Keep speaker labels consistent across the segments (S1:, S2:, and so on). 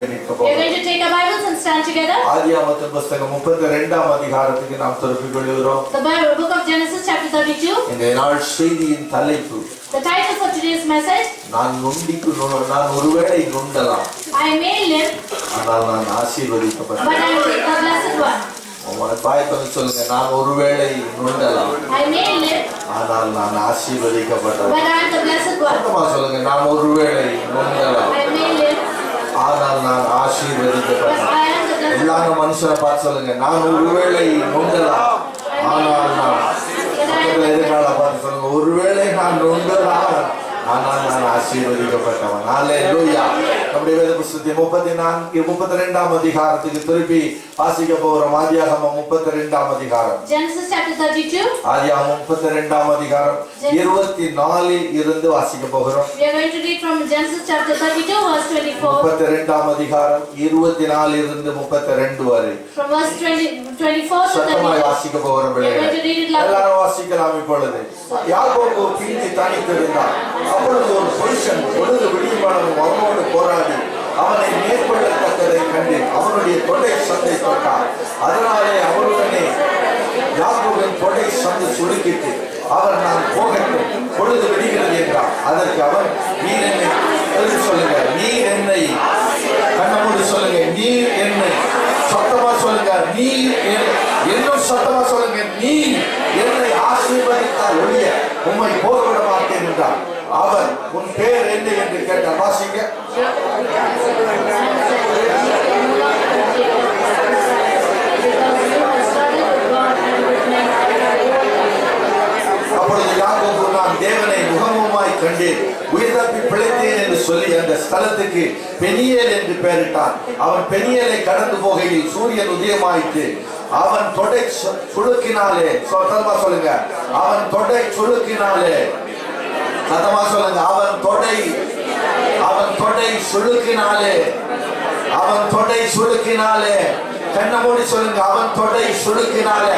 S1: We are going to take our Bibles and stand together.
S2: ஆதியாகமத்தின் புத்தகம் 32ஆம் அதிகாரத்துக்கு நாம் திருப்பிக் கொள்கிறோம்.
S1: The book of Genesis chapter 32.
S2: இந்த நாள் செய்தியின் தலைப்பு.
S1: The title for today's message.
S2: நான் ஒருவேளை நொண்டலாம்.
S1: I may live.
S2: ஆனால் நான் ஆசீர்வதிக்கப்பட்டேன்.
S1: But I am the blessed one.
S2: உங்களுடைய பாயத்தை சொல்லுங்க. நான் ஒருவேளை நொண்டலாம்.
S1: I may live.
S2: ஆனால் நான் ஆசீர்வதிக்கப்பட்டேன்.
S1: But I am the blessed one.
S2: சத்தமா சொல்லுங்க. நான் ஒருவேளை நொண்டலாம்.
S1: I may live.
S2: ஆனால் நான் ஆசீர்வதிக்கப்பட்டேன்.
S1: But I am the blessed one.
S2: எல்லா மனுஷனை பார்த்து சொல்லுங்க. நான் ஒருவேளை நொண்டலாம். ஆனால் நான் எதிர்கால பார்த்து சொல்லுங்க. ஒருவேளை நான் நொண்டலாம். ஆனால் நான் ஆசீர்வதிக்கப்பட்டவன். அல்லேலூயா. நம்முடைய வேத புத்தகத்தின் 32ஆம் அதிகாரத்துக்கு திருப்பி வாசிக்க போகிறோம். ஆதியாகமம் 32ஆம் அதிகாரம்.
S1: Genesis chapter 32.
S2: ஆதியாகமம் 32ஆம் அதிகாரம் 24 இருந்து வாசிக்க போகிறோம்.
S1: We are going to read from Genesis chapter 32 verse 24.
S2: 32ஆம் அதிகாரம் 24 இருந்து 32 வரை.
S1: From verse 24 to
S2: சத்தமாய்
S1: 32.
S2: வாசிக்க போகிறோம்.
S1: We are going to read it loud.
S2: எல்லாரும் வாசிக்கலாம் இப்பொழுது. யாக்கோபு பின்னி தனித்திருந்தான். அப்பொழுது ஒரு புருஷன் பொழுது விடியுமானவன் அவனோடு போராடி அவனை மேற்கொள்ளத்தக்கதை கண்டு அவனுடைய தொடை சந்தை தொட்டார். அதனாலே அவருடனே யாக்கோபின் தொடை சந்தை சுருக்கிட்டு அவர் நான் போகட்டும் பொழுது விடுகிறது என்றார். அதற்கு அவன் நீர் என்னை சொல்லுங்க. நீர் என்னை கண்ணமூடி சொல்லுங்க. நீர் என்னை சத்தமா சொல்லுங்க. நீர் இன்னும் சத்தமா சொல்லுங்க. நீர் என்னை ஆசீர்வதித்தால் ஒழிய உம்மை போக விட மாட்டேன் என்றார். அவர் உன் பேர் என்ன என்று கேட்டார். வாசிங்க. அப்பொழுது யாக்கோபு நான் தேவனை முகமுமாய் கண்டேன் உயிர்தப்பி பிழைத்தேன் என்று சொல்லி அந்த ஸ்தலத்துக்கு பெனியேல் என்று பெயரிட்டான். அவன் பெனியேலை கடந்து போகையில் சூரியன் உதயமாயிற்று. அவன் தொடை சுளுக்கினாலே சத்தமா சொல்லுங்க. அவன் தொடை சுளுக்கினாலே சத்தமா சொல்லுங்க. அவன் தொடை சுளுக்கினாலே கண்ணை மூடி சொல்லுங்க. அவன் தொடை சுளுக்கினாலே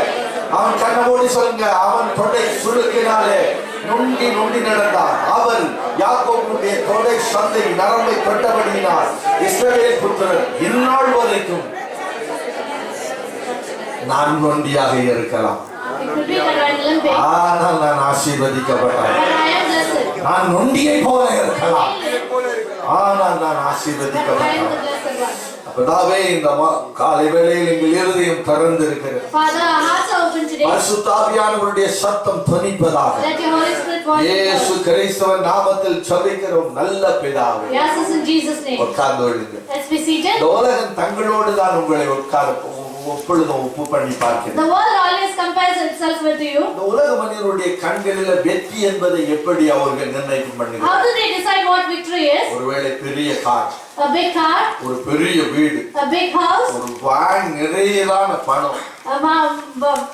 S2: அவன் கண்ணை மூடி சொல்லுங்க. அவன் தொடை சுளுக்கினாலே நொண்டி நடந்தார். அவர் யாக்கோபுடைய தொடை சந்தை நரம்பை தொட்டபடியினார். இஸ்ரவேல் புத்திரர் இந்நாள் வரைக்கும் நான் நொண்டியாக இருக்கலாம். ஆனால் நான் ஆசீர்வதிக்கப்பட்டேன். நான் நொண்டியை போல இருக்கலாம். ஆனால் நான் ஆசீர்வதிக்கப்பட்டேன். அப்பதாவே இந்த காலை வேளையில் எங்கள் இருதயம் திறந்து இருக்கிறது. பரிசுத்த ஆவியானவருடைய சத்தம் தொனிப்பதாக. இயேசு கிறிஸ்துவின் நாமத்தில் ஜெபிக்கிறோம் நல்ல பிதாவே. உட்கார்ந்து கொள்ளுங்கள். இந்த உலகம் தங்களோடு தான் உங்களை ஒப்பொழுதும் ஒப்பு பண்ணி பார்க்கிறது.
S1: The world always compares itself with you.
S2: இந்த உலக மனிதருடைய கண்களில் வெற்றி என்பதை எப்படி அவர்கள் நிர்ணயம் பண்ணுகிறார்கள்?
S1: How do they decide what victory is?
S2: ஒருவேளை பெரிய கார்,
S1: a big car,
S2: ஒரு பெரிய வீடு,
S1: a big house,
S2: ஒரு வேன் நிறையதான பணம்,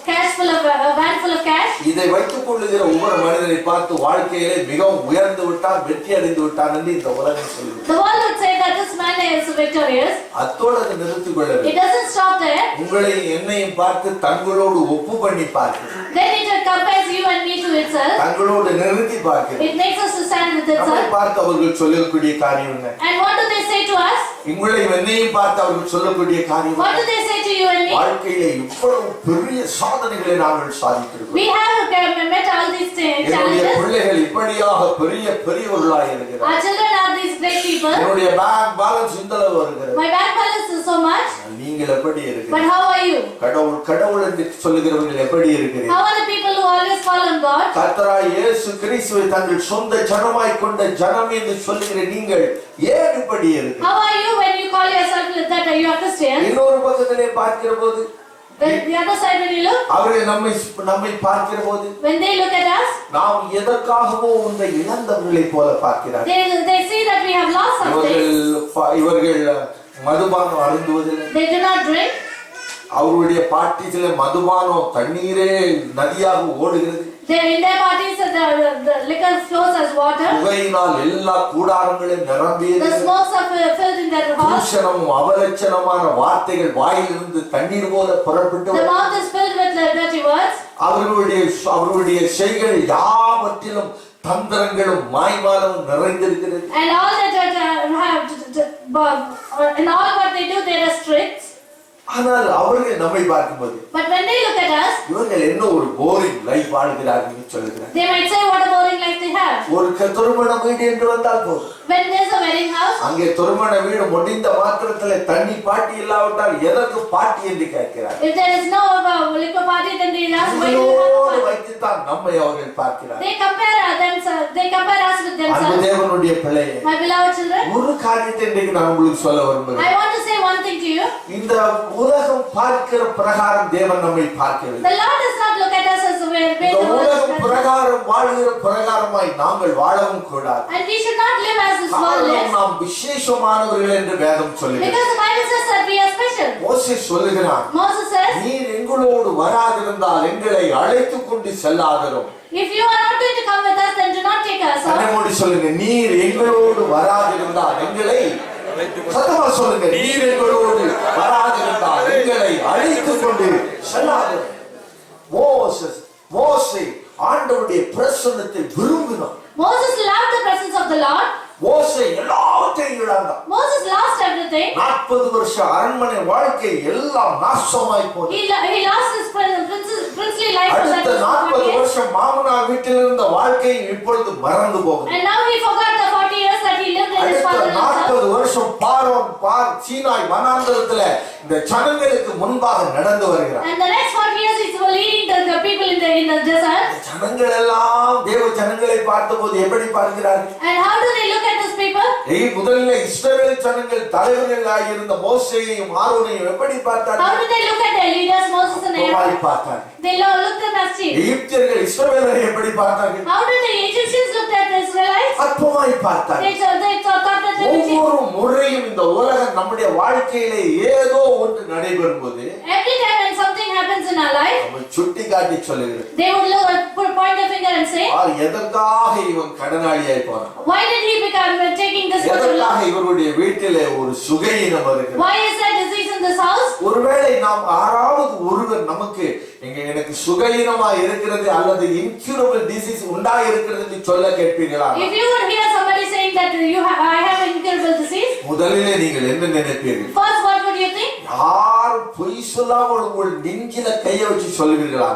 S1: cash full of a van full of cash.
S2: இதை வைத்துக் கொள்ளுகிற ஒவ்வொரு மனிதனை பார்த்து வாழ்க்கையிலே மிகவும் உயர்ந்து விட்டான், வெற்றி அடைந்து விட்டான் என்று இந்த உலகம் சொல்லுது.
S1: The world would say that this man is victorious.
S2: அத்தோடு அது நிறுத்திக் கொள்ளவில்லை.
S1: It doesn't stop there.
S2: உங்களை என்னையும் பார்த்து தங்களோடு ஒப்பு பண்ணி பார்க்கிறது.
S1: Then it compares you and me to itself.
S2: தங்களோடு நிறுத்தி பார்க்கிறது.
S1: It makes us to stand with itself.
S2: நம்மை பார்த்து அவர்கள் சொல்லக்கூடிய காரியம் என்ன?
S1: And what do they say to us?
S2: உங்களை என்னையும் பார்த்து அவர்கள் சொல்லக்கூடிய காரியம்
S1: What do they say to you and me?
S2: வாழ்க்கையிலே இவ்வளவு பெரிய சாதனைகளை நாங்கள் சாதித்திருக்கிறோம்.
S1: We have met all these challenges.
S2: என்னுடைய பிள்ளைகள் இப்படியாக பெரியவர்களாக இருக்கிறார்கள்.
S1: Our children are these great people.
S2: என்னுடைய பேங்க் பேலன்ஸ் இந்த அளவு வருகிறது.
S1: My bank balance is so much.
S2: நீங்கள் எப்படி இருக்கிறீர்கள்?
S1: But how are you?
S2: கடவுள் என்று சொல்லுகிறவர்கள் எப்படி இருக்கிறீர்கள்?
S1: How are the people who always call on God?
S2: கர்த்தராகிய இயேசு கிறிஸ்துவை தங்கள் சொந்த ஜனமாய் கொண்ட ஜனம் என்று சொல்லுகிற நீங்கள் ஏன் இப்படி இருக்கிறீர்கள்?
S1: How are you when you call yourself that you are Christian?
S2: இன்னொரு பக்கத்திலே பார்க்கிற போது
S1: The other side when you look,
S2: அவர்கள் நம்மை பார்க்கிற போது
S1: when they look at us,
S2: நாம் எதற்காகவோ ஒன்றை இழந்தவர்களை போல பார்க்கிறார்கள்.
S1: they see that we have lost something.
S2: இவர்கள் மதுபானம் அருந்துவதில்லை.
S1: They do not drink.
S2: அவருடைய பார்ட்டியில மதுபானம் தண்ணீரே நதியாக ஓடுகிறது.
S1: In their parties the liquor flows as water.
S2: புகையினால் எல்லா கூடாரங்களும் நிரம்பியது.
S1: The smokes are filled in their halls.
S2: தூஷணமும் அவலட்சணமான வார்த்தைகள் வாயிலிருந்து தண்ணீர் போல புறப்பட்டு
S1: The mouth is filled with dirty words.
S2: அவர்களுடைய செய்கைகள் யாவற்றிலும் தந்திரங்களும் மாய்மாலமும் நிறைந்திருக்கிறது.
S1: And all that and all what they do, there are tricks.
S2: ஆனால் அவர்கள் நம்மை பார்க்கும்போது
S1: But when they look at us,
S2: இவர்கள் என்ன ஒரு போரிங் லைஃப் வாழ்கிறார்கள் சொல்லுகிறார்கள்.
S1: they might say what a boring life they have.
S2: ஒரு திருமண வீடு என்று வந்தால் போதும்,
S1: When there's a wedding house,
S2: அங்கே திருமண வீடு முடிந்த மாத்திரத்தில் தண்ணி பாட்டி இல்லாவிட்டால் எதற்கு பாட்டி என்று கேட்கிறார்.
S1: if there is no liquor party, then they ask why do you have a party?
S2: வைத்துத்தான் நம்மை அவர்கள் பார்க்கிறார்.
S1: They compare themselves. They compare us with
S2: அன்பு
S1: themselves.
S2: தேவனுடைய பிள்ளையே,
S1: My beloved children,
S2: ஒரு காரியத்தை இன்றைக்கு நான் உங்களுக்கு சொல்ல விரும்புகிறேன்.
S1: I want to say one thing to you.
S2: இந்த உலகம் பார்க்கிற பிரகாரம் தேவன் நம்மை பார்க்கவில்லை.
S1: The Lord does not look at us as the way
S2: இந்த
S1: the world
S2: உலகம்
S1: looks at us.
S2: பிரகாரம் வாழ்கிற பிரகாரமாய் நாங்கள் வாழவும் கூடாது.
S1: And we should not live as this world
S2: காரணம்
S1: lives.
S2: நாம் விசேஷமானவர்கள் என்று வேதம் சொல்லுகிறது.
S1: Because the Bible says that we are special.
S2: மோசே சொல்லுகிறான்,
S1: Moses says,
S2: நீர் எங்களோடு வராதிருந்தால் எங்களை அழைத்துக் கொண்டு செல்லாதிரும்.
S1: if you are not going to come with us, then do not take us.
S2: கண்ணை மூடி சொல்லுங்க, நீர் எங்களோடு வராதிருந்தால் எங்களை, சத்தமா சொல்லுங்க, நீர் எங்களோடு வராதிருந்தால் எங்களை அழைத்துக் கொண்டு செல்லாதிரும். மோசே ஆண்டவருடைய பிரசன்னத்தை விரும்பினான்.
S1: Moses loved the presence of the Lord.
S2: மோசே எல்லாவற்றையும் இழந்தான்.
S1: Moses lost everything.
S2: 40 வருஷ அரண்மனை வாழ்க்கை எல்லாம் நாசமாய் போனது.
S1: He lost his princely life.
S2: அடுத்த 40 வருஷம் மாமனார் வீட்டில் இருந்த வாழ்க்கை இப்பொழுது மறந்து போகுது.
S1: And now he forgot the 40 years that he lived in his
S2: அடுத்த
S1: father's house.
S2: 40 வருஷம் சீனாய் வனாந்தரத்துல இந்த ஜனங்களுக்கு முன்பாக நடந்து வருகிறார்.
S1: And the next 40 years he's leading the people in the desert.
S2: ஜனங்கள் எல்லாம் தேவ ஜனங்களை பார்த்தபோது எப்படி பார்க்கிறார்கள்?
S1: And how do they look at these people?
S2: முதல்ல இஸ்ரவேல் ஜனங்கள் தலைவர்களாக இருந்த மோசேயையும் ஆரோனையும் எப்படி பார்த்தார்கள்?
S1: How did they look at their leaders, Moses and Aaron?
S2: பார்த்தார்கள்.
S1: They looked them as cheap.
S2: எகிப்தியர்கள் இஸ்ரவேலரை எப்படி பார்த்தார்கள்?
S1: How did the Egyptians look at the Israelites?
S2: அற்பமாய் பார்த்தார்கள்.
S1: They thought that they were cheap.
S2: ஒவ்வொரு முறையும் இந்த உலகம் நம்முடைய வாழ்க்கையிலே ஏதோ ஒன்று நடைபெறும் போது
S1: Every time when something happens in our life,
S2: நம்ம சுட்டி காட்டி சொல்லுகிறது,
S1: they would point the finger and say,
S2: எதற்காக இவன் கடனாளியாய் போனான்?
S1: why did he become taking this much
S2: எதற்காக
S1: loan?
S2: இவருடைய வீட்டிலே ஒரு சுகையினம் இருக்கிறது?
S1: Why is there disease in this house?
S2: ஒருவேளை நாம் யாராவது ஒருவர் நமக்கு எனக்கு சுகையினமா இருக்கிறது அல்லது இன்க்யூரபிள் டிசீஸ் உண்டா இருக்கிறது என்று சொல்ல கேட்பீர்களா?
S1: If you would hear somebody saying that I have incurable disease,
S2: முதலிலே நீங்கள் என்ன நினைப்பீர்கள்?
S1: first what would you think?
S2: யாரும் பொய் சொல்லாமல் உங்கள் நெஞ்சில கையை வச்சு சொல்லுவீர்களா?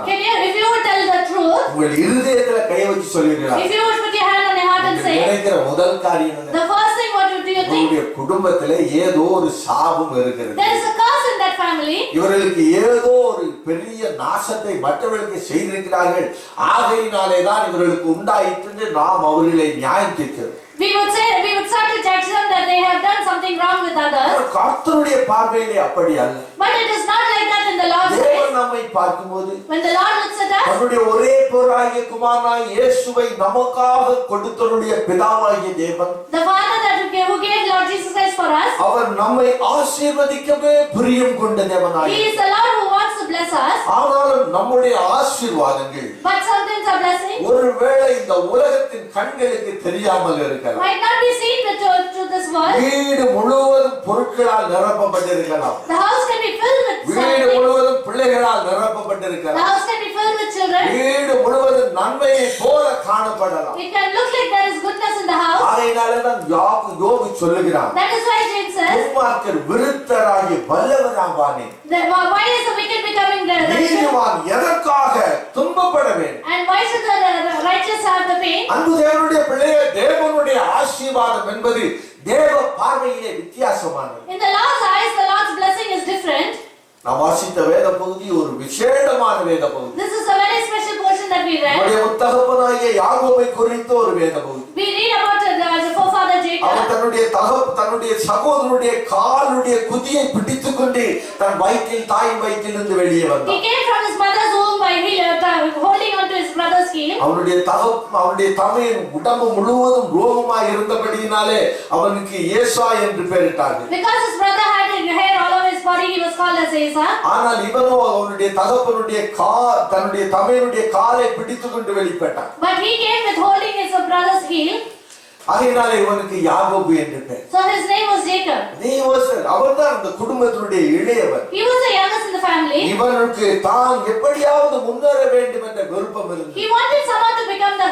S1: If you would tell the truth,
S2: உங்கள் இருதயத்துல கையை வச்சு சொல்லுவீர்களா?
S1: if you would put your hand on your heart and say,
S2: நினைக்கிற முதல் காரியம் என்ன?
S1: the first thing what do you think?
S2: உங்களுடைய குடும்பத்திலே ஏதோ ஒரு சாபம் இருக்கிறது.
S1: There is a curse in that family.
S2: இவர்களுக்கு ஏதோ ஒரு பெரிய நாசத்தை மற்றவர்களுக்கு செய்திருக்கிறார்கள், ஆகையினாலே தான் இவர்களுக்கு உண்டாயிற்று நாம் அவர்களை நியாயம் தீர்க்கிறோம்.
S1: We would start to judge them that they have done something wrong with others.
S2: கர்த்தருடைய பார்வையிலே அப்படி அல்ல.
S1: But it is not like that in the Lord's
S2: தேவன்
S1: eyes.
S2: நம்மை பார்க்கும்போது
S1: When the Lord looks at us,
S2: அவருடைய ஒரே பேராகிய குமாரனாகிய இயேசுவை நமக்காக கொடுத்தவருடைய பிதாவாகிய தேவன்,
S1: the Father who gave Lord Jesus Christ for us,
S2: அவர் நம்மை ஆசீர்வதிக்கவே பிரியம் கொண்ட தேவனாய்.
S1: He is the Lord who wants to bless us.
S2: ஆனாலும் நம்முடைய ஆசீர்வாதங்கள்
S1: But sometimes our blessing
S2: ஒருவேளை இந்த உலகத்தின் கண்களுக்கு தெரியாமல் இருக்கலாம்.
S1: might not be seen to this world.
S2: வீடு முழுவதும் பொருட்களால் நிரப்பப்பட்டிருக்கலாம்.
S1: The house can be filled with
S2: வீடு
S1: something.
S2: முழுவதும் பிள்ளைகளால்
S1: The
S2: நிரப்பப்பட்டிருக்கலாம்.
S1: house can be filled with children.
S2: வீடு முழுவதும் நன்மையை போல காணப்படலாம்.
S1: It can look like there is goodness in the house.
S2: ஆகையினாலதான் யோபு சொல்லுகிறான்,
S1: That is why James says,
S2: துன்மார்க்கர் விருத்தராகி வல்லவராவானே,
S1: why is the wicked becoming the righteous?
S2: நீதிமான் எதற்காக துன்பப்பட வேண்டும்?
S1: And why should the righteous have the pain?
S2: அன்பு தேவனுடைய பிள்ளையே, தேவனுடைய ஆசீர்வாதம் என்பது தேவ பார்வையிலே வித்தியாசமானது.
S1: In the Lord's eyes, the Lord's blessing is different.
S2: நாம் வாசித்த வேத பகுதி ஒரு விசேஷமான வேத பகுதி.
S1: This is a very special portion that we read.
S2: நம்முடைய முத்தகப்பனாகிய யாக்கோபை குறித்த ஒரு வேத பகுதி.
S1: We read about the forefather Jacob.
S2: அவர் தன்னுடைய சகோதரனுடைய காலுடைய குதியை பிடித்துக்கொண்டு தன் தாயின் வயிற்றிலிருந்து வெளியே வந்தார்.
S1: He came from his mother's womb by holding on to his brother's heel.
S2: அவனுடைய தமையன் உடம்பு முழுவதும் ரோமமாய் இருந்தபடியினாலே அவனுக்கு ஏசா என்று பெயரிட்டார்கள்.
S1: Because his brother had hair all over his body, he was called as Asa.
S2: ஆனால் இவனோ அவனுடைய தன்னுடைய தமையனுடைய காலை பிடித்துக்கொண்டு வெளிப்பட்டான்.
S1: But he came with holding his brother's heel.
S2: அதனால இவனுக்கு யாக்கோபு என்று பெயர்.
S1: So his name was Jacob.
S2: அவன்தான் அந்த குடும்பத்தினுடைய இளையவன்.
S1: He was the youngest in the family.
S2: இவனுக்கு தான் எப்படியாவது முன்னேற வேண்டும் என்ற விருப்பம் இருந்தது.
S1: He wanted someone to become the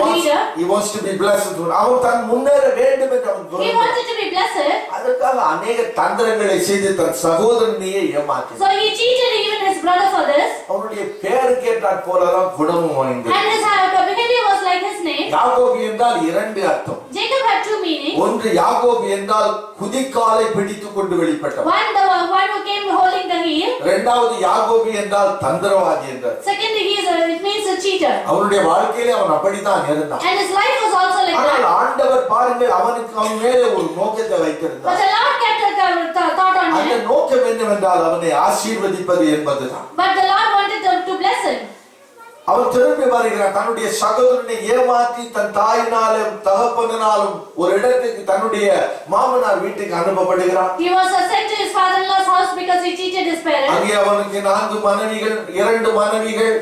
S1: leader.
S2: He wants to be blessed. அவன் தான் முன்னேற வேண்டும் என்று அவன்
S1: He wanted to be blessed.
S2: அதற்காக अनेक தந்திரங்களை செய்து தன் சகோதரனையே ஏமாற்றினான்.
S1: So he cheated even his brother for this.
S2: அவனுடைய பெயருக்கு ஏற்றாற் போலதான் குணமும் வாய்ந்தது.
S1: And his behavior was like his name.
S2: யாக்கோபு என்றால் இரண்டு அர்த்தம்.
S1: Jacob had two meanings.
S2: ஒன்று யாக்கோபு என்றால் குதிக்காலை பிடித்துக் கொண்டு வெளிப்பட்டவன்.
S1: One, the one who came holding the heel.
S2: இரண்டாவது யாக்கோபு என்றால் தந்திரவாதி என்றார்.
S1: Second, it means a cheater.
S2: அவனுடைய வாழ்க்கையிலே அவன் அப்படித்தான் இருந்தான்.
S1: And his life was also like
S2: ஆனால்
S1: that.
S2: ஆண்டவர் பாருங்கள் அவனுக்கு அவன் மேலே ஒரு நோக்கத்தை வைத்திருந்தார்.
S1: But the Lord kept a thought on
S2: அந்த
S1: him.
S2: நோக்கம் என்னவென்றால் அவனை ஆசீர்வதிப்பது என்பதுதான்.
S1: But the Lord wanted to bless him.
S2: அவன் திரும்பி வருகிறான். தன்னுடைய சகோதரனை ஏமாற்றி தன் தாயினாலும் தகப்பனாலும் ஒரு இடத்துக்கு தன்னுடைய மாமனார் வீட்டுக்கு அனுப்பப்படுகிறான்.
S1: He was sent to his father-in-law's house because he cheated his parents.
S2: அங்கே அவனுக்கு 4 மனைவிகள், 2 மனைவிகள்,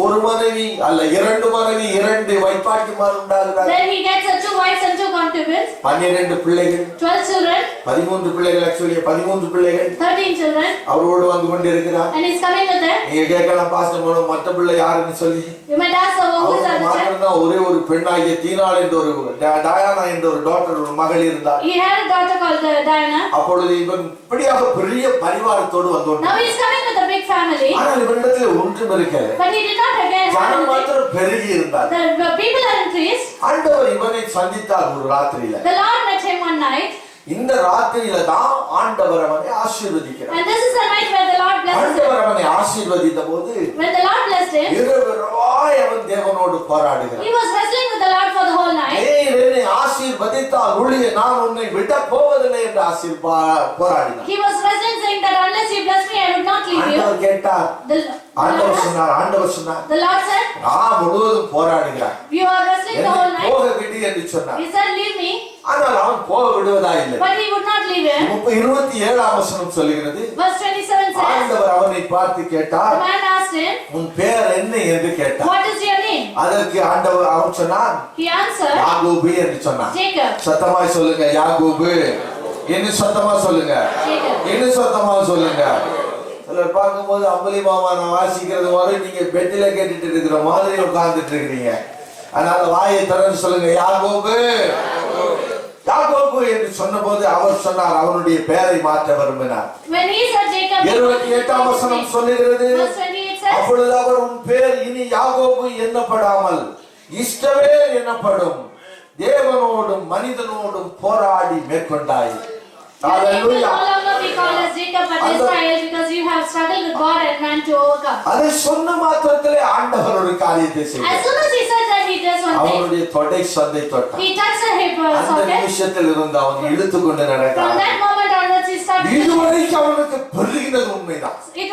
S2: ஒரு மனைவி அல்ல 2 மனைவி, 2 வைப்பாட்டிமார் உண்டாகிறார்.
S1: Then he gets 2 wives and 2 concubines.
S2: 12 பிள்ளைகள்.
S1: 12 children.
S2: 13 பிள்ளைகள், ஆக்சுவலி 13 பிள்ளைகள்.
S1: 13 children.
S2: அவரோடு வந்து கொண்டிருக்கிறார்.
S1: And he's coming with them.
S2: நீங்க கேட்கலாம் பாஸ்டர் மோனோ மற்ற பிள்ளை யாருன்னு சொல்லி.
S1: You might ask who is the other child.
S2: ஒரே ஒரு பெண்ணாகிய தீனாள் என்ற ஒரு டயானா என்ற ஒரு டாக்டர் ஒரு மகள் இருந்தார்.
S1: He had a daughter called Diana.
S2: அப்பொழுது இவன் இப்படியாக பெரிய பரிவாரத்தோடு வந்தோம்.
S1: Now he's coming with a big family.
S2: ஆனால் இவனிடத்தில் ஒன்றும் இருக்கல.
S1: But he did not again have
S2: ஜனம் மாத்திரம் பெருகி இருந்தார்.
S1: the people are increased.
S2: ஆண்டவர் இவனை சந்தித்தார் ஒரு ராத்திரியில.
S1: The Lord met him one night.
S2: இந்த ராத்திரியில தான் ஆண்டவர் அவனை ஆசீர்வதிக்கிறார்.
S1: And this is the night where the Lord blessed him.
S2: ஆண்டவர் அவனை ஆசீர்வதித்த போது
S1: When the Lord blessed him,
S2: இரவிரவாய் அவன் தேவனோடு போராடுகிறான்.
S1: he was wrestling with the Lord for the whole night.
S2: நீர் என்னை ஆசீர்வதித்தால் ஒழிய நான் உன்னை விடப் போவதில்லை என்று போராடினான்.
S1: He was wrestling saying that unless you bless me, I would not leave you.
S2: ஆண்டவர் கேட்டார். ஆண்டவர் சொன்னார்.
S1: The Lord said,
S2: நான் முழுவதும் போராடுகிறான்.
S1: you are wrestling the whole night.
S2: போக விடு என்று சொன்னார்.
S1: He said, leave me.
S2: ஆனால் அவன் போக விடுவதா இல்லை.
S1: But he would not leave him.
S2: 27ஆம் வசனம் சொல்கிறது.
S1: Verse 27 says,
S2: ஆண்டவர் அவனை பார்த்து கேட்டார்.
S1: the man asked him,
S2: உன் பெயர் என்ன என்று கேட்டார்.
S1: what is your name?
S2: அதற்கு ஆண்டவர் அவன் சொன்னான்,
S1: He answered,
S2: யாக்கோபு என்று சொன்னான்.
S1: Jacob.
S2: சத்தமாய் சொல்லுங்க, யாக்கோபு. இன்னும் சத்தமா சொல்லுங்க.
S1: Jacob.
S2: இன்னும் சத்தமா சொல்லுங்க. சிலர் பார்க்கும்போது அம்பலி மாமா நான் வாசிக்கிறது மாதிரி நீங்க பெட்டில கேட்டுட்டு இருக்கிற மாதிரி உட்கார்ந்துட்டு இருக்கிறீங்க. அதனால வாயை திறந்து சொல்லுங்க, யாக்கோபு. யாக்கோபு என்று சொன்னபோது அவர் சொன்னார் அவனுடைய பெயரை மாற்ற விரும்பினார்.
S1: When he said Jacob,
S2: 28ஆம் வசனம் சொல்லுகிறது,
S1: verse 28 says,
S2: அப்பொழுது அவர் உன் பெயர் இனி யாக்கோபு எண்ணப்படாமல் இஸ்ரவேல் எனப்படும், தேவனோடும் மனிதனோடும் போராடி மேற்கொண்டாய்.
S1: your name will
S2: Hallelujah.
S1: no longer be called as Jacob but Israel, because you have struggled with God and man to overcome.
S2: அதை சொன்ன மாத்திரத்திலே ஆண்டவர் ஒரு காரியத்தை
S1: As
S2: செய்தார்.
S1: soon as he said that, he does one thing.
S2: அவனுடைய தொடை சந்தை தொட்டார்.
S1: He touched the hip
S2: அந்த
S1: socket.
S2: நிமிஷத்தில் இருந்து அவன் இழுத்து கொண்டு
S1: From
S2: நடக்கிறான்.
S1: that moment onwards, he started.
S2: இதுவரைக்கும் அவனுக்கு பெருகினது உண்மைதான்.
S1: He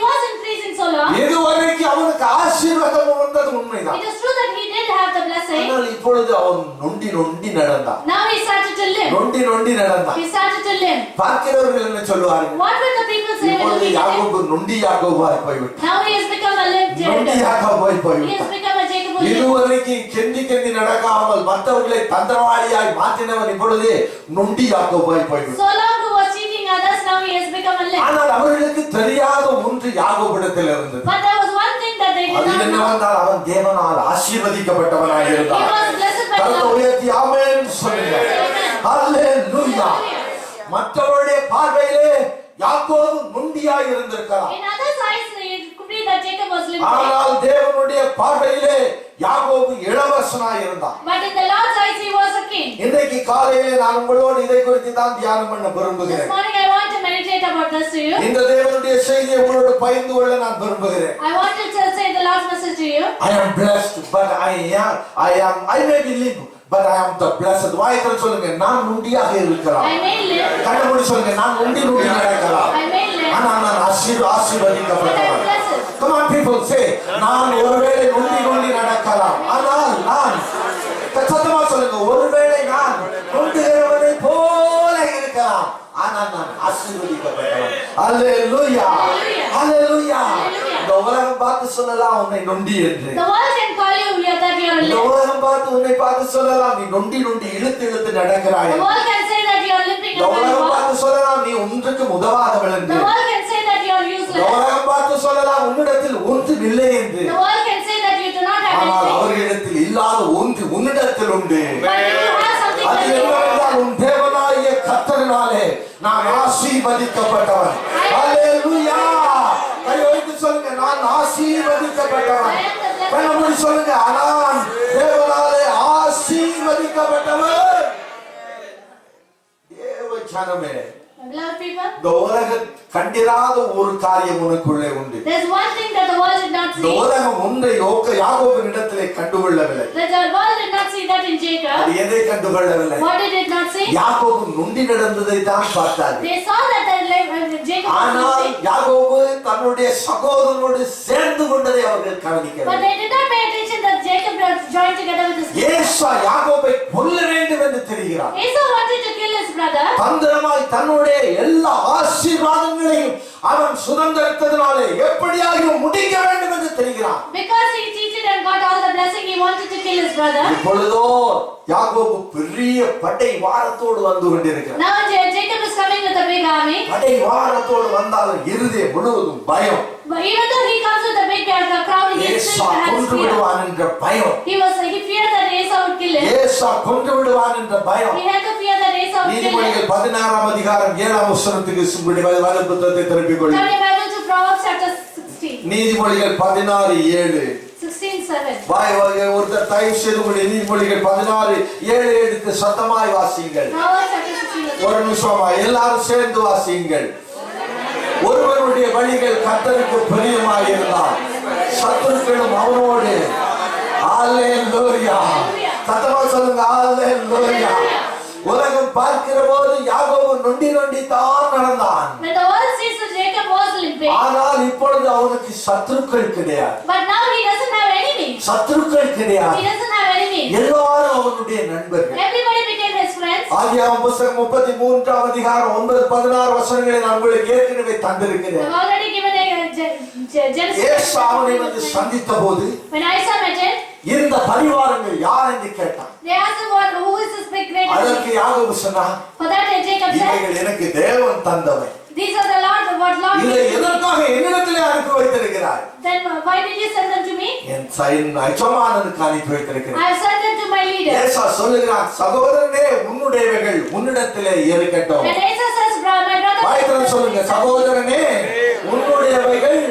S1: was increasing so long.
S2: இதுவரைக்கும் அவனுக்கு ஆசீர்வாதம் வந்தது உண்மைதான்.
S1: It is true that he did have the blessing.
S2: ஆனால் இப்பொழுது அவன் நொண்டி நொண்டி நடந்தான்.
S1: Now he started to limp.
S2: நொண்டி நொண்டி நடந்தான்.
S1: He started to limp.
S2: பார்க்கிறவர்கள் என்ன சொல்லுவார்கள்?
S1: What will the people say when
S2: இப்பொழுது
S1: they look at him?
S2: யாக்கோபு நொண்டி யாக்கோபாய் போய்விட்டான்.
S1: Now he has become a limp
S2: நொண்டி
S1: Jacob.
S2: யாக்கோபாய்
S1: He has
S2: போய்விட்டான்.
S1: become a Jacob who limp.
S2: இதுவரைக்கும் கெந்தி கெந்தி நடக்காமல் மற்றவர்களை தந்திரவாளியாய் மாற்றினவன் இப்பொழுது நொண்டி யாக்கோபாய் போய்விட்டான்.
S1: So long who was cheating others, now he has become a limp.
S2: ஆனால் அவர்களுக்கு தெரியாத ஒன்று யாக்கோபிடத்தில் இருந்தது.
S1: But there was one thing that they did
S2: அது
S1: not know.
S2: என்னவென்றால் அவன் தேவனால் ஆசீர்வதிக்கப்பட்டவனாக
S1: He
S2: இருந்தான்.
S1: was blessed by the
S2: கரத்தை
S1: Lord.
S2: உயர்த்தி ஆமென் சொல்லுங்க. ஹல்லேலூயா. மற்றவருடைய பார்வையிலே யாக்கோபு நொண்டியாய் இருந்திருக்கலாம்.
S1: In others' eyes, it could be that Jacob was limping.
S2: ஆனால் தேவனுடைய பார்வையிலே யாக்கோபு இளவரசனாய் இருந்தான்.
S1: But in the Lord's eyes, he was a king.
S2: இன்றைக்கு காலையிலே நான் உங்களோடு இதை குறித்து தான் தியானம் பண்ண
S1: This
S2: விரும்புகிறேன்.
S1: morning, I want to meditate about this to you.
S2: இந்த தேவனுடைய செய்தியை உங்களோடு பகிர்ந்து கொள்ள நான் விரும்புகிறேன்.
S1: I want to say the Lord's message to you.
S2: I am blessed, but I may be limp, but I am the blessed. வாய்கள் சொல்லுங்க, நான் நொண்டியாக இருக்கலாம்.
S1: I may live.
S2: கண்ணமூடி சொல்லுங்க, நான் நொண்டி நொண்டி நடக்கலாம்.
S1: I may live.
S2: ஆனால் நான்
S1: But I am
S2: ஆசீர்வதிக்கப்பட்டவன்.
S1: blessed.
S2: Come on people, say, நான் ஒருவேளை நொண்டி நொண்டி நடக்கலாம், ஆனால் நான் சத்தமா சொல்லுங்க, ஒருவேளை நான் நொண்டுகிறவனை போல இருக்கலாம், ஆனால் நான் ஆசீர்வதிக்கப்பட்டவன். அல்லேலூயா, அல்லேலூயா. இந்த உலகம் பார்த்து சொல்லலாம் உன்னை நொண்டி என்று.
S1: The world can call you that you are a limp.
S2: உலகம் பார்த்து உன்னை பார்த்து சொல்லலாம் நீ நொண்டி நொண்டி இழுத்து இழுத்து நடக்கிறாய்.
S1: The world can say that you are limping and
S2: உலகம்
S1: walk.
S2: பார்த்து சொல்லலாம் நீ ஒன்றுக்கு உதவாதவள் என்று.
S1: The world can say that you are useless.
S2: உலகம் பார்த்து சொல்லலாம் உன்னிடத்தில் ஒன்றும் இல்லை என்று.
S1: The world can say that you do not have
S2: ஆனால்
S1: anything.
S2: அவர்களிடத்தில் இல்லாத ஒன்று உன்னிடத்தில் உண்டு.
S1: But you have something
S2: அது
S1: that you have.
S2: என்னவென்றால் உன் தேவனாகிய கர்த்தரினாலே நான் ஆசீர்வதிக்கப்பட்டவன். அல்லேலூயா. கை வைத்து சொல்லுங்க நான் ஆசீர்வதிக்கப்பட்டவன். கண்ணை சொல்லுங்க நான் தேவனாலே ஆசீர்வதிக்கப்பட்டவன். தேவ ஜனமே,
S1: Beloved people,
S2: இந்த உலகம் கண்டிராத ஒரு காரியம் உனக்குள்ளே உண்டு.
S1: there's one thing that the world did not
S2: இந்த
S1: see.
S2: உலகம் ஒன்றை யாக்கோபின் இடத்திலே கண்டுகொள்ளவில்லை.
S1: That the world did not see that in Jacob.
S2: அது எதை கண்டுகொள்ளவில்லை?
S1: What did it not see?
S2: யாக்கோபு நொண்டி நடந்ததை தான் பார்த்தார்.
S1: They saw that Jacob was
S2: ஆனால்
S1: limping.
S2: யாக்கோபு தன்னுடைய சகோதரனோடு சேர்ந்து கொண்டதை அவர்கள்
S1: But
S2: கவனிக்கவில்லை.
S1: they did not pay attention that Jacob was joined together with his brother.
S2: ஏசா யாக்கோபை கொல்ல வேண்டும் என்று தெரிகிறார்.
S1: Esau wanted to kill his brother.
S2: தந்திரமாய் தன்னுடைய எல்லா ஆசீர்வாதங்களையும் அவன் சுதந்திரத்தினாலே எப்படியாகிலும் முடிக்க வேண்டும் என்று தெரிகிறான்.
S1: Because he cheated and got all the blessing, he wanted to kill his brother.
S2: இப்பொழுதோ யாக்கோபு பெரிய படை வாரத்தோடு வந்து கொண்டிருக்கிறார்.
S1: Now Jacob is coming with a big army.
S2: படை வாரத்தோடு வந்தாலும் இருதயம் முழுவதும் பயம்.
S1: But even though he comes with a big crowd, he
S2: Esau
S1: still has
S2: கொன்று
S1: fear.
S2: விடுவான் என்ற பயம்.
S1: He feared that Esau would kill him.
S2: ஏசா கொன்று விடுவான் என்ற பயம்.
S1: He had to fear that Esau would kill him.
S2: நீதிமொழிகள் 16ஆம் அதிகாரம் 7ஆம் வசனத்துக்கு உங்களுடைய வேத புத்தகத்தை திருப்பிக் கொள்ளுங்கள்.
S1: Turn your Bible to Proverbs chapter 16.
S2: நீதிமொழிகள் 16:7.
S1: 16:7.
S2: ஒருத்தர் தயவு செய்து உங்களுடைய நீதிமொழிகள் 16:7 எடுத்து சத்தமாய் வாசியுங்கள்.
S1: Proverbs chapter 16.
S2: ஒரு நிமிஷமா எல்லாரும் சேர்ந்து வாசியுங்கள். ஒருவனுடைய வழிகள் கர்த்தருக்கு பிரியமாய் இருந்தால் சத்துருக்களும் அவனோடு. அல்லேலூயா. சத்தமா சொல்லுங்க அல்லேலூயா. உலகம் பார்க்கிற போது யாக்கோபு நொண்டி நொண்டி தான் நடந்தான்.
S1: When the world sees that Jacob was limping,
S2: ஆனால் இப்பொழுது அவனுக்கு சத்துருக்கள் கிடையாது.
S1: but now he doesn't have enemies.
S2: சத்துருக்கள் கிடையாது.
S1: He doesn't have enemies.
S2: எல்லாரும் அவனுடைய நண்பர்கள்.
S1: Everybody became his friends.
S2: ஆதியாகமம் புத்தகம் 33ஆம் அதிகாரம் 9-16 வசனங்களை நான் உங்களுக்கு ஏற்கனவே தந்திருக்கிறேன்.
S1: I've already given a Genesis.
S2: ஏசாவை வந்து சந்தித்த போது
S1: When Isaac met him,
S2: இந்த பரிவாரங்கள் யார் என்று கேட்டான்.
S1: they asked him, who is this big great army?
S2: அதற்கு யாக்கோபு சொன்னான்,
S1: For that Jacob said,
S2: இவைகள் எனக்கு தேவன் தந்தவை.
S1: these are the Lord, what Lord
S2: இதை
S1: gave me.
S2: எதற்காக என்னிடத்திலே அனுப்பி வைத்திருக்கிறாய்?
S1: Then why did you send them to me?
S2: என் எஜமானனுக்கு அனுப்பி வைத்திருக்கிறேன்.
S1: I have sent them to my leader.
S2: ஏசா சொல்லுகிறான், சகோதரனே உன்னுடையவைகள் உன்னிடத்திலே இருக்கட்டும்.
S1: And Esau says, my brother.
S2: வாய்த்தரம் சொல்லுங்க, சகோதரனே உன்னுடையவைகள்.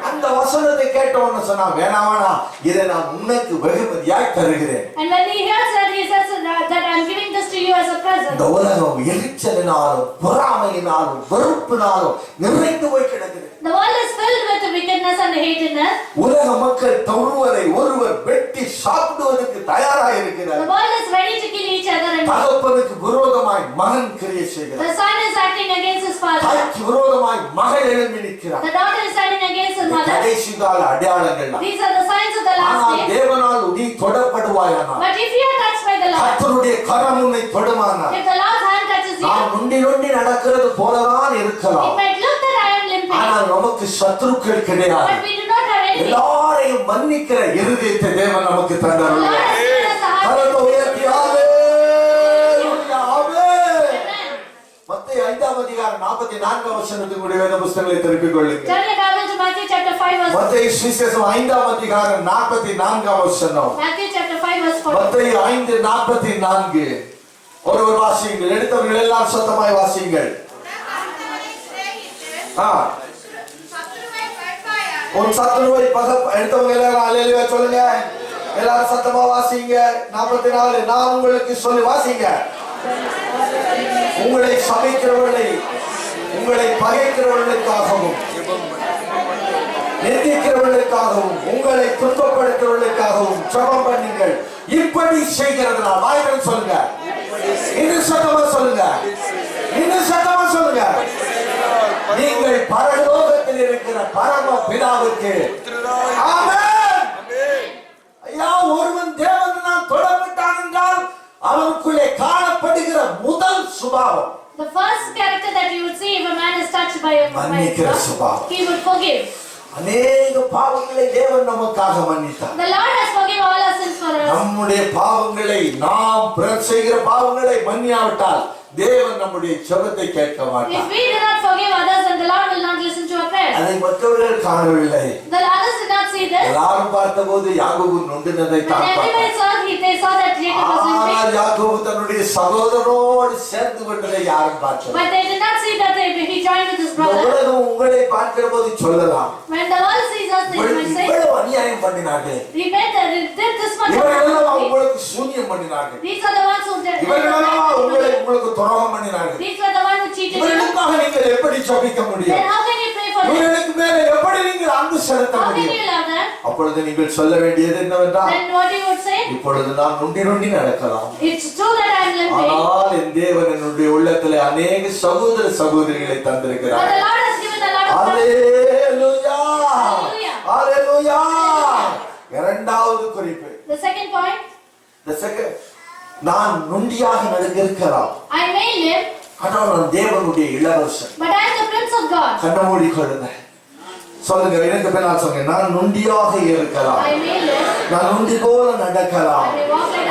S2: அந்த வசனத்தை கேட்டவன்னு சொன்னா வேணாவனா இதை நான் உனக்கு வெகுமதியாய் தருகிறேன்.
S1: And when he hears that, he says that I'm giving this to you as a present.
S2: இந்த உலகம் எரிச்சலினாலும் பொறாமையினாலும் வெறுப்பினாலும் நிறைந்து போய் கிடக்குது.
S1: The world is filled with wickedness and hatedness.
S2: உலக மக்கள் ஒருவரை ஒருவர் வெட்டி சாப்பிடுவதற்கு தயாராக இருக்கிறார்.
S1: The world is ready to kill each other. And
S2: தகப்பனுக்கு விரோதமாய் மகன் கிரியை செய்கிறார்.
S1: the son is acting against his father.
S2: தாய்க்கு விரோதமாய் மகள் எழும்பி நிற்கிறார்.
S1: The daughter is standing against his mother.
S2: கடைசி கால அடையாளங்கள்.
S1: These are the signs of the last
S2: ஆனால்
S1: day.
S2: தேவனால் நீ தொடப்படுவாயானால்,
S1: But if you are touched by the Lord,
S2: கர்த்தருடைய கரம் உன்னை தொடுமானால்,
S1: if the Lord's hand touches you,
S2: நான் நொண்டி நொண்டி நடக்கிறது போலதான்
S1: it
S2: இருக்கலாம்.
S1: might look that I am limping,
S2: ஆனால் நமக்கு சத்துருக்கள் கிடையாது.
S1: but we do not have enemies.
S2: எல்லாரையும் மன்னிக்கிற இருதயத்தை தேவன் நமக்கு
S1: The Lord
S2: தந்தார்.
S1: has given us a heart.
S2: கரத்தை உயர்த்தி அல்லேலூயா, ஆமென்.
S1: Amen.
S2: மத்தேயு 5ஆம் அதிகாரம் 44ஆம் வசனத்துக்கு உடைய வேத புத்தகங்களை திருப்பிக் கொள்ளுங்கள்.
S1: Turn your Bible to Matthew chapter 5 verse 4.
S2: மத்தேயு சுவிசேஷம் 5ஆம் அதிகாரம் 44ஆம் வசனம்.
S1: Matthew chapter 5 verse 4.
S2: மத்தேயு 5:44. ஒருவர் வாசியுங்கள். எடுத்தவர்கள் எல்லாம் சத்தமாய் வாசியுங்கள். உன் சத்துருவை எடுத்தவங்க எல்லாரும் அல்லேலூயா சொல்லுங்க. எல்லாரும் சத்தமா வாசிங்க. 44 நான் உங்களுக்கு சொல்லி வாசிங்க. உங்களை சபிக்கிறவர்களை உங்களை பகைக்கிறவர்களுக்காகவும் நிந்திக்கிறவர்களுக்காகவும் உங்களை துன்பப்படுத்துவர்களுக்காகவும் ஜெபம் பண்ணுங்கள். இப்படி செய்கிறதுனால் வாய்கள் சொல்லுங்க. இன்னும் சத்தமா சொல்லுங்க. இன்னும் சத்தமா சொல்லுங்க. நீங்கள் பரலோகத்தில் இருக்கிற பரம பிதாவுக்கு ஆமென். ஐயா, ஒருவன் தேவனால் தொடப்பட்டான் என்றால் அவனுக்குள்ளே காணப்படுகிற முதல் சுபாவம்,
S1: The first character that you would see if a man is touched by
S2: மன்னிக்கிற
S1: God,
S2: சுபாவம்.
S1: he would forgive.
S2: அநேக பாவங்களை தேவன் நமக்காக மன்னித்தார்.
S1: The Lord has forgiven all our sins for us.
S2: நம்முடைய பாவங்களை நாம் பிறர் செய்கிற பாவங்களை மன்னியாவிட்டால் தேவன் நம்முடைய ஜெபத்தை கேட்க
S1: If
S2: மாட்டார்.
S1: we do not forgive others, then the Lord will not listen to our prayers.
S2: அதை மற்றவர்கள் காணவில்லை.
S1: The others did not see this.
S2: எல்லாரும் பார்த்தபோது யாக்கோபு நொண்டினதை
S1: When
S2: தான்
S1: everybody
S2: பார்த்தார்.
S1: saw it, they saw that Jacob was limping.
S2: ஆனால் யாக்கோபு தன்னுடைய சகோதரனோடு சேர்ந்து கொண்டதை யாரும் பார்க்கவில்லை.
S1: But they did not see that he joined with his
S2: இந்த
S1: brother.
S2: உலகம் உங்களை பார்க்கிற போது சொல்லலாம்,
S1: When the world sees us, they might say,
S2: இவ்வளவு அநியாயம் பண்ணினார்கள்,
S1: he made that, he did this much.
S2: இவர்களெல்லாம் உங்களுக்கு சூனியம் பண்ணினார்கள்,
S1: These are the ones who did.
S2: இவர்களெல்லாம் உங்களுக்கு துரோகம் பண்ணினார்கள்,
S1: These were the ones who cheated you.
S2: இவர்களுக்காக நீங்கள் எப்படி ஜெபிக்க
S1: Then
S2: முடியும்?
S1: how can you pray for them?
S2: இவர்களுக்கு மேலே எப்படி நீங்கள் அன்பு செலுத்த
S1: How can
S2: முடியும்?
S1: you love them?
S2: அப்பொழுது நீங்கள் சொல்ல வேண்டியது என்னவென்றால்,
S1: Then what you would say?
S2: இப்பொழுது நான் நொண்டி நொண்டி நடக்கலாம்,
S1: It's true that I am limping.
S2: ஆனால் என் தேவன் என்னுடைய உள்ளத்திலே அநேக சகோதர சகோதரிகளை
S1: But
S2: தந்திருக்கிறார்.
S1: the Lord has given a lot of
S2: hallelujah,
S1: Hallelujah.
S2: அல்லேலூயா. இரண்டாவது குறிப்பு,
S1: The second point,
S2: நான் நொண்டியாக நடந்திருக்கலாம்,
S1: I may live,
S2: ஆனால் நான் தேவனுடைய இளவரசன்.
S1: but I am the Prince of God.
S2: கண்ண மூடி கொள்ளுங்க, சொல்லுங்க, எனக்கு பின்னால் சொல்லுங்க. நான் நொண்டியாக இருக்கலாம்,
S1: I may live,
S2: நான் நொண்டி போல நடக்கலாம்,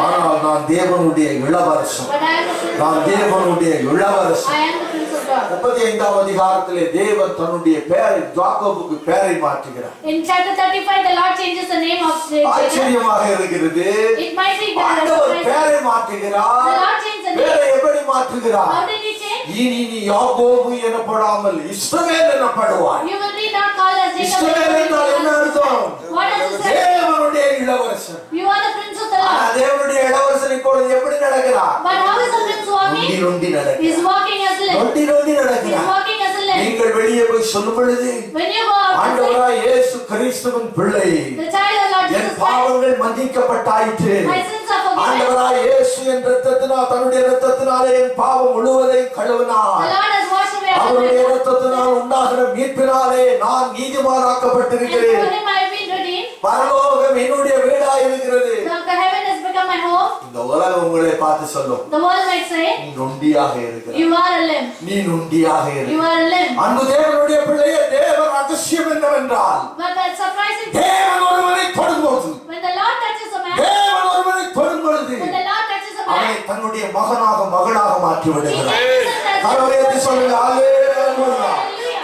S2: ஆனால் நான் தேவனுடைய இளவரசன்.
S1: but I am the Prince
S2: நான்
S1: of God.
S2: தேவனுடைய இளவரசன்.
S1: I am the Prince of God.
S2: 35ஆம் அதிகாரத்திலே தேவன் தன்னுடைய பெயரை யாக்கோபுக்கு பெயரை மாற்றுகிறார்.
S1: In chapter 35, the Lord changes the name of Jacob.
S2: ஆச்சரியமாக இருக்கிறது.
S1: It might be
S2: ஆண்டவர்
S1: that
S2: பெயரை மாற்றுகிறார்.
S1: the Lord changed the
S2: பெயரை
S1: name.
S2: எப்படி மாற்றுகிறார்?
S1: How did he change?
S2: இனி நீ யாக்கோபு எனப்படாமல் இஸ்ரவேல் எனப்படுவாய்.
S1: You will be not called as Jacob.
S2: இஸ்ரவேல் என்றால் என்ன அர்த்தம்?
S1: What does it say?
S2: தேவனுடைய இளவரசன்.
S1: You are the Prince of the
S2: ஆனா
S1: Lord.
S2: தேவனுடைய இளவரசன் இப்பொழுது எப்படி நடக்கிறார்?
S1: But how is the Prince
S2: நொண்டி
S1: walking?
S2: நொண்டி
S1: He is
S2: நடக்கிறார்.
S1: walking as a lamb.
S2: நொண்டி நொண்டி
S1: He is
S2: நடக்கிறார்.
S1: walking as a lamb.
S2: நீங்கள் வெளியே போய் சொல்லும் பொழுது,
S1: When you go out and say,
S2: ஆண்டவராய் இயேசு கிறிஸ்துவின் பிள்ளை,
S1: the child of Lord
S2: N
S1: Jesus Christ,
S2: பாவங்கள் மன்னிக்கப்பட்டாயிற்று.
S1: my sins are forgiven.
S2: ஆண்டவராய் இயேசு என் இரத்தத்தினால், தன்னுடைய இரத்தத்தினாலே என் பாவம் முழுவதையும்
S1: The
S2: கழுவினார்.
S1: Lord has washed away all
S2: அவருடைய
S1: my sins.
S2: இரத்தத்தினால் உண்டாகிற மீட்பினாலே நான்
S1: And
S2: நீதிமானாக்கப்பட்டிருக்கிறேன்.
S1: through him I have been redeemed.
S2: பரலோகம் என்னுடைய வீடாய் இருக்கிறது.
S1: The heaven has become my home.
S2: இந்த உலகம் உங்களை பார்த்து சொல்லும்,
S1: The world might say,
S2: நீ நொண்டியாக இருக்கிற,
S1: you are a limb.
S2: நீ நொண்டியாக
S1: You
S2: இருக்கிற.
S1: are a limb.
S2: அன்பு தேவனுடைய பிள்ளையே, தேவ ரகசியம் என்னவென்றால்,
S1: But that's surprising.
S2: தேவன் ஒருவனை தொடும்போது,
S1: When the Lord touches a man,
S2: தேவன் ஒருவனை தொடும்பொழுது
S1: when the Lord touches a
S2: அவனை
S1: man,
S2: தன்னுடைய மகனாக மகளாக மாற்றி
S1: he
S2: விடுகிறார்.
S1: changes him as
S2: கரவேற்றி சொல்லுங்க அல்லேலூயா.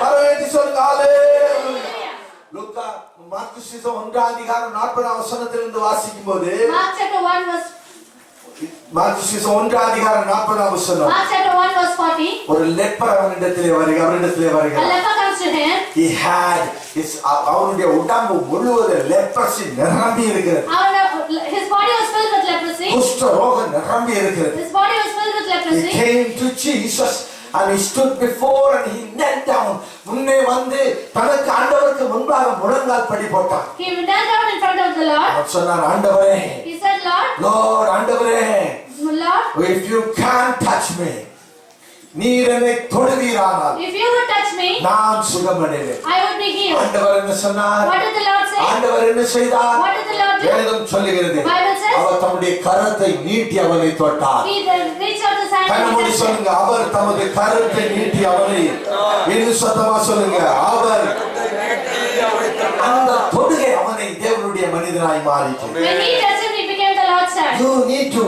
S2: கரவேற்றி சொல்லுங்க அல்லேலூயா. லூக்கா மார்க்கு சுவிசேஷம் 1ஆம் அதிகாரம் 40ஆம் வசனத்திலிருந்து வாசிக்கும் போது,
S1: Mark chapter 1 verse
S2: மார்க்கு சுவிசேஷம் 1ஆம் அதிகாரம் 40ஆம் வசனம்,
S1: Mark chapter 1 verse 40.
S2: ஒரு லெப்பர் அவரிடத்திலே
S1: A
S2: வருகிறார்.
S1: leper comes to him.
S2: He had his அவருடைய உடம்பு முழுவதும் லெப்ரசி நிரம்பி இருக்கிறது.
S1: His body was filled with leprosy.
S2: குஷ்ட ரோகம் நிரம்பி இருக்கிறது.
S1: His body was filled with
S2: He
S1: leprosy.
S2: came to Jesus and he stood before and he knelt down. முன்னே வந்து தனக்கு ஆண்டவருக்கு முன்பாக முழங்கால் படி போட்டான்.
S1: He knelt down in front of the Lord.
S2: அவர் சொன்னார், ஆண்டவரே,
S1: He said,
S2: Lord, ஆண்டவரே,
S1: Lord,
S2: if you can't touch me, நீர் என்னை தொடுவீரானால்
S1: if you would touch me,
S2: நான் சுகமடைவேன்.
S1: I would be healed.
S2: ஆண்டவர் என்ன சொன்னார்?
S1: What did the Lord say?
S2: ஆண்டவர் என்ன செய்தார்?
S1: What did the Lord do?
S2: வேதம் சொல்லுகிறது,
S1: Bible says,
S2: அவர் தம்முடைய கரத்தை நீட்டி அவனை தொட்டார்.
S1: He then reached out his hand and
S2: கண்ணமூடி
S1: touched him.
S2: சொல்லுங்க, அவர் தமது கரத்தை நீட்டி அவனை, இன்னும் சத்தமா சொல்லுங்க, அவர் அந்த தொடுகை அவனை தேவனுடைய மனிதனாய் மாறிட்டு.
S1: When he touched him, he became the Lord's son.
S2: You need to,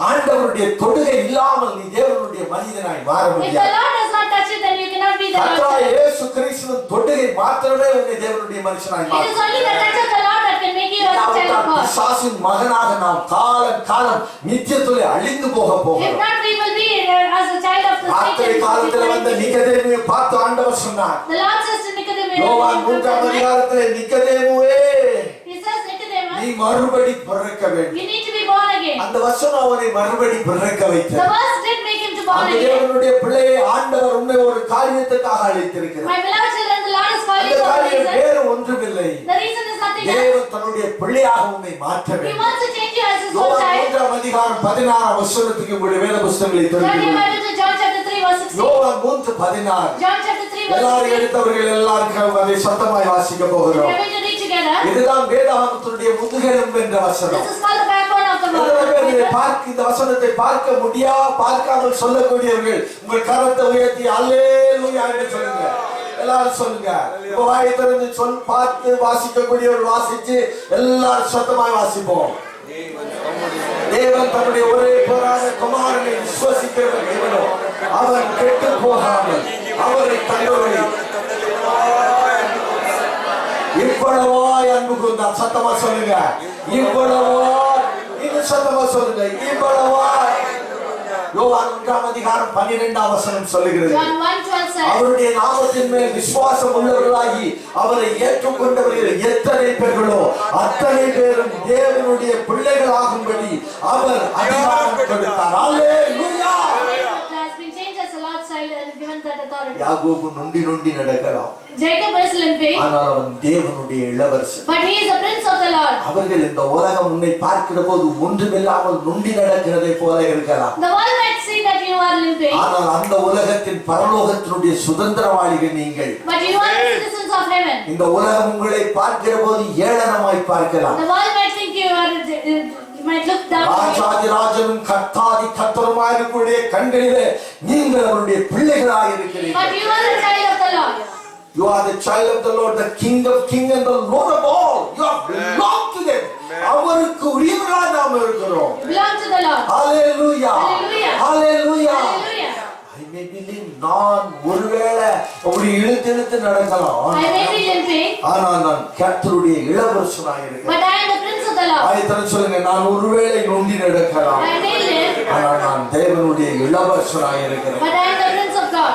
S2: ஆண்டவருடைய தொடுகை இல்லாமல் நீ தேவனுடைய மனிதனாய் மாற
S1: If the
S2: முடியாது.
S1: Lord does not touch you, then you cannot be the Lord's
S2: கர்த்தராகிய
S1: son.
S2: இயேசு கிறிஸ்துவின் தொடுகை மாத்திரமே உன்னை தேவனுடைய மனுஷனாய்
S1: It
S2: மாற்றும்.
S1: is only the touch of the Lord that can make you a child of God.
S2: பிசாசின் மகனாக நாம் காலம் காலம் நித்தியத்திலே அழிந்து போக
S1: If
S2: போகிறோம்.
S1: not, we will be as a child of the
S2: ராத்திரி காலத்தில் வந்த
S1: Satan.
S2: நிக்கதேமுவை பார்த்து ஆண்டவர் சொன்னார்,
S1: The Lord says to Nicodemus,
S2: யோவான் 3ஆம் அதிகாரத்திலே, நிக்கதேமுவே,
S1: He says, Nicodemus,
S2: நீ மறுபடி பிறக்க வேண்டும்.
S1: you need to be born again.
S2: அந்த வசனம் அவனை மறுபடி பிறக்க
S1: The
S2: வைத்தது.
S1: verse did make him to born
S2: அந்த
S1: again.
S2: தேவனுடைய பிள்ளையை ஆண்டவர் உன்னை ஒரு காரியத்துக்காக அழைத்திருக்கிறார்.
S1: My beloved children, the Lord is calling
S2: அந்த
S1: for a
S2: காரியம்
S1: reason.
S2: வேறு ஒன்றுமில்லை.
S1: The reason is nothing else.
S2: தேவன் தன்னுடைய பிள்ளையாக உன்னை மாற்ற
S1: He
S2: வேண்டும்.
S1: wants to change you as his own
S2: யோவான்
S1: child.
S2: 3ஆம் அதிகாரம் 16ஆம் வசனத்துக்கு உங்களுடைய வேத புத்தகங்களை
S1: Turn your
S2: திறந்து
S1: Bible to John chapter 3 verse 16.
S2: யோவான் 3:16.
S1: John chapter 3 verse
S2: எல்லாரும்
S1: 16.
S2: எடுத்தவர்கள் எல்லாருக்கும் அதை சத்தமாய் வாசிக்க
S1: We
S2: போகிறோம்.
S1: are going to read together.
S2: இதுதான் வேதாகமத்தினுடைய முதுகெலும்பு என்ற வசனம்.
S1: This is called the backbone of the
S2: எத்தனை பேர் இதை
S1: word.
S2: இந்த வசனத்தை பார்க்க பார்க்காமல் சொல்லக்கூடியவர்கள் உங்கள் கரத்தை உயர்த்தி அல்லேலூயா என்று சொல்லுங்க. எல்லாரும் சொல்லுங்க. இப்ப வாயை திறந்து சொல் பார்த்து வாசிக்கக்கூடியவர் வாசிச்சு எல்லாரும் சத்தமாய் வாசிப்போம். தேவன் தம்முடைய ஒரே பேரான குமாரனை விசுவாசிக்கிறவர் எவனோ அவன் கெட்டு போகாமல் அவரை தந்தவரை இவ்வளவாய் அன்பு கூர்ந்தார். சத்தமா சொல்லுங்க. இவ்வளவாய், இன்னும் சத்தமா சொல்லுங்க. இவ்வளவாய். யோவான் 1:12 சொல்லுகிறது, அவருடைய நாமத்தின் மேல் விசுவாசம் உள்ளவர்களாகி அவரை ஏற்றுக்கொண்டவர்கள் எத்தனை பேர்களோ அத்தனை பேரும் தேவனுடைய பிள்ளைகள் ஆகும்படி அவர் அதிகாரம் கொடுத்தார். அல்லேலூயா. யாக்கோபு நொண்டி நொண்டி நடக்கலாம்.
S1: Jacob is limping.
S2: ஆனால் அவன் தேவனுடைய இளவரசன்.
S1: But he is the prince of the Lord.
S2: அவர்கள் இந்த உலகம் உன்னை பார்க்கிற போது ஒன்றுமில்லாமல் நொண்டி நடக்கிறதை போல இருக்கலாம்.
S1: The world might see that you are limping.
S2: ஆனால் அந்த உலகத்தின் பரலோகத்தினுடைய சுதந்திரவாளிகள் நீங்கள்.
S1: But you are the citizens of heaven.
S2: இந்த உலகம் உங்களை பார்க்கிற போது ஏளனமாய் பார்க்கலாம்.
S1: The world might think you are might look down.
S2: ராஜாதிராஜனும் கர்த்தாதி கர்த்தருமாய் இருக்கக்கூடிய கண்களிலே நீங்கள் அவருடைய பிள்ளைகளாக இருக்கிறீர்கள்.
S1: But you are the child of the Lord.
S2: You are the child of the Lord, the King of kings and the Lord of all. You are belong to them. அவருக்கு உரியவர்களாக நாம் இருக்கிறோம்.
S1: Belong to the Lord.
S2: Hallelujah.
S1: Hallelujah.
S2: Hallelujah.
S1: Hallelujah.
S2: I may believe நான் ஒருவேளை அப்படி இழுத்து நடக்கலாம்.
S1: I may be limping.
S2: ஆனால் நான் கர்த்தருடைய இளவரசனாக இருக்கிறேன்.
S1: But I am the prince of the Lord.
S2: ஆயத்தன சொல்லுங்க. நான் ஒருவேளை நொண்டி நடக்கலாம்.
S1: I may live.
S2: ஆனால் நான் தேவனுடைய இளவரசனாக இருக்கிறேன்.
S1: But I am the prince of God.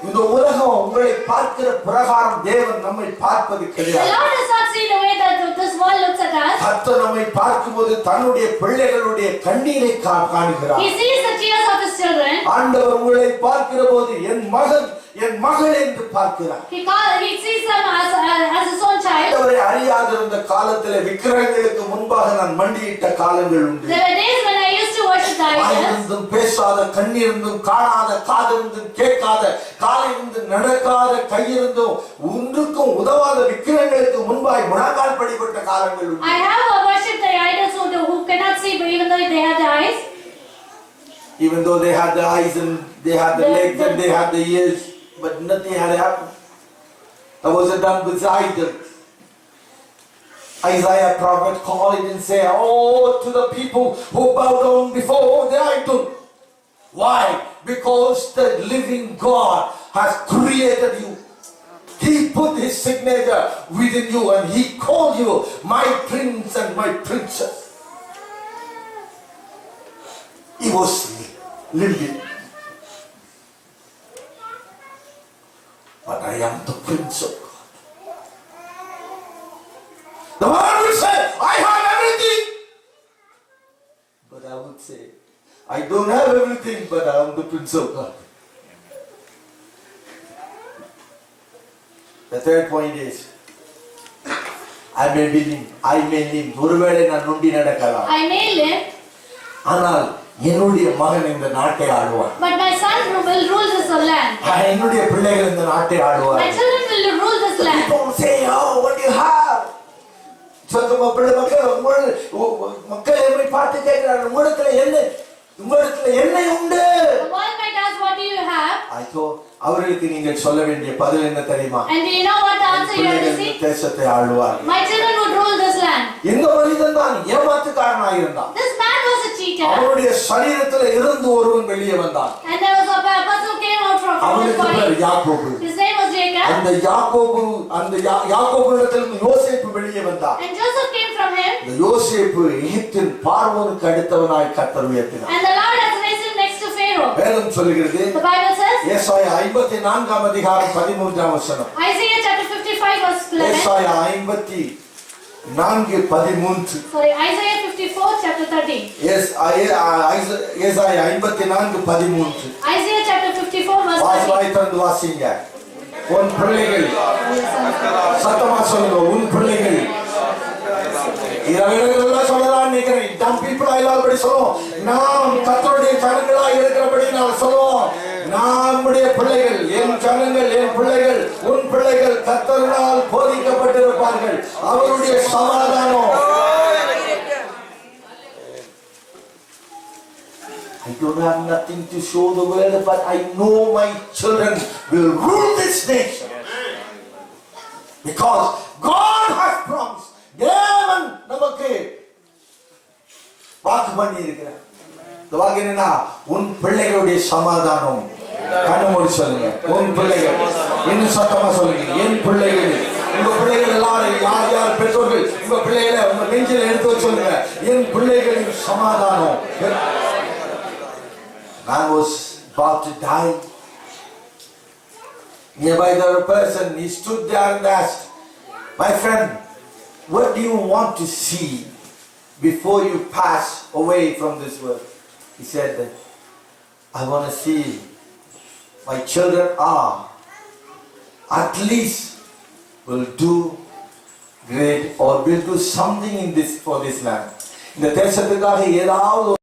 S2: இந்த உலகம் உங்களை பார்க்கிற பிரகாரம் தேவன் நம்மை பார்ப்பது
S1: The
S2: கிடையாது.
S1: Lord does not see the way that this world looks at us.
S2: கர்த்தர் நம்மை பார்க்கும்போது தன்னுடைய பிள்ளைகளுடைய கண்ணீரை காணுகிறார்.
S1: He sees the tears of his children.
S2: ஆண்டவர் உங்களை பார்க்கிற போது என் மகன் என் மகள் என்று பார்க்கிறார்.
S1: He sees them as his own child.
S2: அவரை அறியாதிருந்த காலத்திலே விக்கிரகங்களுக்கு முன்பாக நான் மண்டியிட்ட காலங்கள் உண்டு.
S1: There were days when I used to worship the idols.
S2: வாயிருந்தும் பேசாத, கண்ணிருந்தும் காணாத, காதிருந்தும் கேட்காத, காலிருந்தும் நடக்காத, கையிருந்தும் ஒன்றுக்கும் உதவாத விக்கிரகங்களுக்கு முன்பாய் முழங்கால் படிப்பட்ட காலங்கள் உண்டு.
S1: I have worshipped the idols who cannot see, but even though they have the eyes.
S2: Even though they had the eyes and they had the legs and they had the ears, but nothing had happened. That was done with the idols. Isaiah prophet called it and said, "Oh, to the people who bow down before the idol." Why? Because the living God has created you. He put his signature within you and he called you my prince and my princess. He was living. But I am the prince of God. The one will say, I have everything. But I would say, I don't have everything, but I am the prince of God. The third point is, I may live. ஒருவேளை நான் நொண்டி நடக்கலாம்.
S1: I may live.
S2: ஆனால் என்னுடைய மகன் இந்த நாட்டை ஆளுவார்.
S1: But my son will rule this land.
S2: என்னுடைய பிள்ளைகள் இந்த நாட்டை ஆளுவார்.
S1: My children will rule this land.
S2: People say, "Oh, what do you have?" சொந்த மக்கள் எப்படி பார்த்து கேட்கிறார்கள், உங்களுக்கு என்ன உண்டு?
S1: The world might ask, what do you have?
S2: அவர்களுக்கு நீங்கள் சொல்ல வேண்டிய பதில் என்ன தெரியுமா?
S1: And do you know what the answer you have received?
S2: தேசத்தை ஆளுவார்.
S1: My children would rule this land.
S2: இந்த மனிதன் தான் ஏமாற்றுக்காரனாக இருந்தான்.
S1: This man was a cheater.
S2: அவருடைய சரீரத்தில் இருந்து ஒருவன் வெளியே வந்தான்.
S1: And there was a person who came out from his body.
S2: யாக்கோபு.
S1: His name was Jacob.
S2: அந்த யாக்கோபுவிடத்திலிருந்து யோசேப்பு வெளியே வந்தான்.
S1: And Joseph came from him.
S2: இந்த யோசேப்பு எகிப்தின் பார்வோனுக்கு அடுத்தவனாய் கர்த்தர் உயர்த்தினார்.
S1: And the Lord has raised him next to Pharaoh.
S2: வேதம் சொல்கிறது,
S1: The Bible says,
S2: ஏசாயா 54 அதிகாரம் 13 வசனம்.
S1: Isaiah chapter 55 verse 11.
S2: ஏசாயா 54:13.
S1: Sorry, Isaiah 54 chapter 13.
S2: ஏசாயா 54:13.
S1: Isaiah chapter 54 verse 13.
S2: வாய் திறந்து வாசிங்க. உன் பிள்ளைகள், சத்தமா சொல்லுங்க, உன் பிள்ளைகள். இரவுகளெல்லாம் சொல்லலாம் நினைக்கிறேன். நம் பீப்புளா இல்லாதபடி சொல்லுவோம். நாம் கர்த்தருடைய ஜனங்களாய் இருக்கிறபடி நாம் சொல்லுவோம். நம்முடைய பிள்ளைகள், என் ஜனங்கள், என் பிள்ளைகள், உன் பிள்ளைகள் கர்த்தரால் போதிக்கப்பட்டிருப்பார்கள். அவருடைய சமாதானம். I don't have nothing to show the world, but I know my children will rule this nation. Because God has promised. தேவன் நமக்கு வாக்கு பண்ணி இருக்கிறார். இந்த வாக்கு என்னன்னா, உன் பிள்ளைகளுடைய சமாதானம். கண்ணு மூடி சொல்லுங்க, உன் பிள்ளைகள். இன்னும் சத்தமா சொல்லுங்க, என் பிள்ளைகள். உங்க பிள்ளைகள் எல்லாரும் யார் யார் பெற்றோர்கள் உங்க பிள்ளைகளை உங்க நெஞ்சில் எடுத்து சொல்லுங்க, என் பிள்ளைகளின் சமாதானம். Man was about to die. Nearby there was a person. He stood there and asked, "My friend, what do you want to see before you pass away from this world?" He said, "I want to see my children are at least will do great or will do something in this for this land." இந்த தேசத்துக்காக ஏதாவது